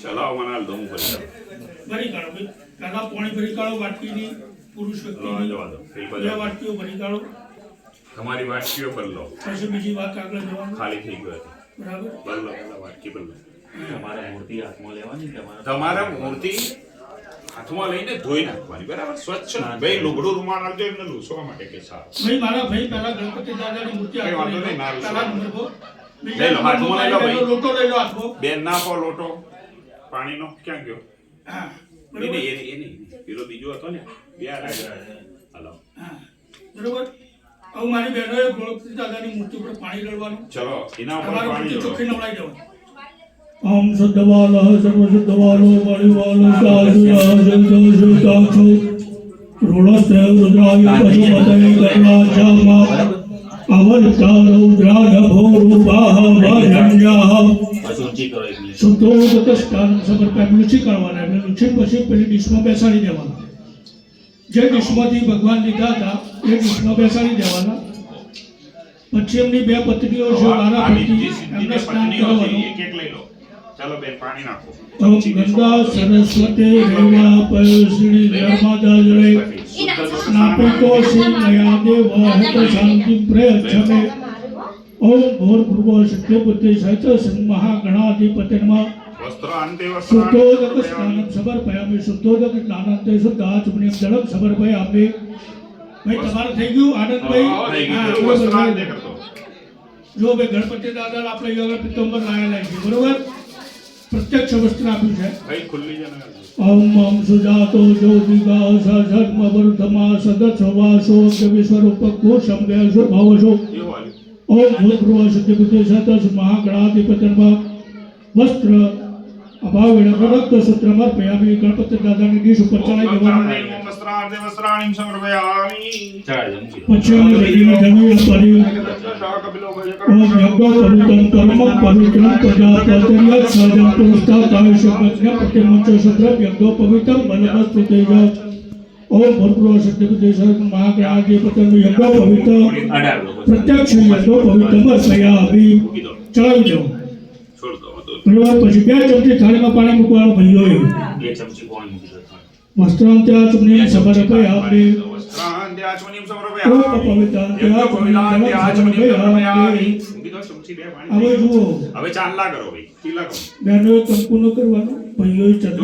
ચલાવ મને હાલ દઉં કરી ભરી કાઢો ભાઈ. પહેલા પાણી ભરી કાઢો વાટકીની, પુરુષ વ્યક્તિની જવા દો. એ 2 બધા વાટકીઓ ભરી કાઢો. તમારી વાટકીઓ પર લો. પછી બીજી વાત આગળ જવાનું. ખાલી થઈ ગયો હતો. બરાબર. બદલો પેલા વાટકી બદલો. તમારે મૂર્તિ હાથમાં લેવાની તમારા મૂર્તિ હાથમાં લઈને ધોઈ નાખવાની, બરાબર? સ્વચ્છ ભાઈ લુગડું રૂમાલ આવજો એમને લૂસવા માટે કે સારું. ભાઈ મારા ભાઈ પહેલા ગણપતિ દાદાની મૂર્તિ કઈ વાંધો નહીં, ના પહેલા લૂસવા. નંબર પર. લઈ લો, હાથમાં લઈ લો ભાઈ. લોટો લઈ લો હાથમાં. બેન ના આપો લોટો પાણીનો. ક્યાં ગયો? હા એ બરોબર. નહીં, એ નહીં. પેલો બીજો હતો ને બે હાલો. હા બરોબર. હવે મારી બહેનોએ ગણપતિ દાદાની મૂર્તિ ઉપર પાણી રેડવાનું. ચલો એના ઉપર તમારી પાણી મૂર્તિ રેડો. ચોખ્ખી નવડાવી દેવાની. ઓમ સદ્દવાલ સર્વસદ્દવાલો મણિવાલ સાધુરાજંતોષુતાક્ષો ઋણસ્ત્રય રુદ્રાય પશુપતય કર્ણાચામા અવલતારૌદ્રાનભોરૂપાહ વાજંજાહ ઊંચી કરો એકલી. શુદ્ધોદક સ્નાન સમર્પણ લુચી કરવાના. એટલે લુચી પછી પેલી ડીશમાં બેસાડી દેવાના. જે ડીશમાંથી ભગવાન લીધા હતા એ ડીશમાં બેસાડી દેવાના. પછી એમની 2 પત્નીઓ છે મારા પતિ, એમને સ્નાન કરવાનું. એક એક લઈ લો. ચાલો બેન પાણી નાખો. ઓમ ગંગા સરસ્વતી રેવા પયશ્રી નર્મદા જળે સ્નાપિતો શ્રીમયા દેવાહત શાંતિ પ્રયચ્છમે. ઓમ ભૂર્ભુવ શક્તિપુત્રી સહિત મહાગણાધિપતિ નમઃ. વસ્ત્રાંતે શુદ્ધોદક સ્નાનમ સમર્પયામિ. શુદ્ધોદક સ્નાનાંતે શુદ્ધાચમનીયમ જલમ સમર્પયામિ. ભાઈ તમારું થઈ ગયું આનંદભાઈ? હા, વસ્ત્રાંતે કરતો. જો ભાઈ ગણપતિ દાદા આપણે અહીંયા પિત્તંબર લાયેલા છે, બરોબર? પ્રત્યક્ષ વસ્ત્ર આપ્યું છે. ભાઈ ખુલ્લી જને. ઓમ ઓમ સુજાતો જ્યોતિકા સધર્મ વર્ધમા સદસ્વાસો વિશ્વરૂપ કોશમ વેશો ભાવશો. એવું હાલ્યું. ઓમ ભૂતપૂર્વ સિદ્ધિબુદ્ધિ સતસ મહાગણાધિપતિ વસ્ત્ર અભાવેણ રક્ત સૂત્રમ અર્પયામિ. ગણપતિ દાદાની ડીશ ઉપર ચડાવી દેવાનું. વસ્ત્રાંતે વસ્ત્રાણીમ સમર્પયામિ. ચડાવી દો, મૂકી દો. પછી અમે રેડીને જમીએ પડી. ઓમ યજ્ઞ પવિત્રમ કર્મ પવિત્રમ પ્રજાપતિર્ય સહજમ પુરુષાતાય શુભજ્ઞ પ્રતિમંચ શુદ્રમ યજ્ઞ પવિત્રમ બલમસ્તુતેજ. ઓમ ભૂતપૂર્વ સિદ્ધિબુદ્ધિ સહિત મહાગણાધિપતિ યજ્ઞ પવિત્ર અડાડ દો. પ્રત્યક્ષ યજ્ઞ પવિત્રમ અર્પયામિ. મૂકી દો. ચડાવી દેવાનું. છોડ દો. બરોબર. પછી 2 ચમચી થાળીમાં પાણી મૂકવાનું ભાઈઓએ. 2 ચમચી પાણી મૂકી દો. વસ્ત્રાંતે આચમનીયમ સમર્પયામિ. વસ્ત્રાંતે આચમનીમ ઓમ સમર્પયામિ. પવિત્રાંતે પવિત્રાંતે આચમનીયમ સમર્પયામિ. મૂકી દો ચમચી બે હવે પાણી. જુઓ હવે ચાંદલા કરો ભાઈ. તીલા કરો. બહેનોએ કંકુ ન કરવાનું, ભાઈઓએ ચંદ્ર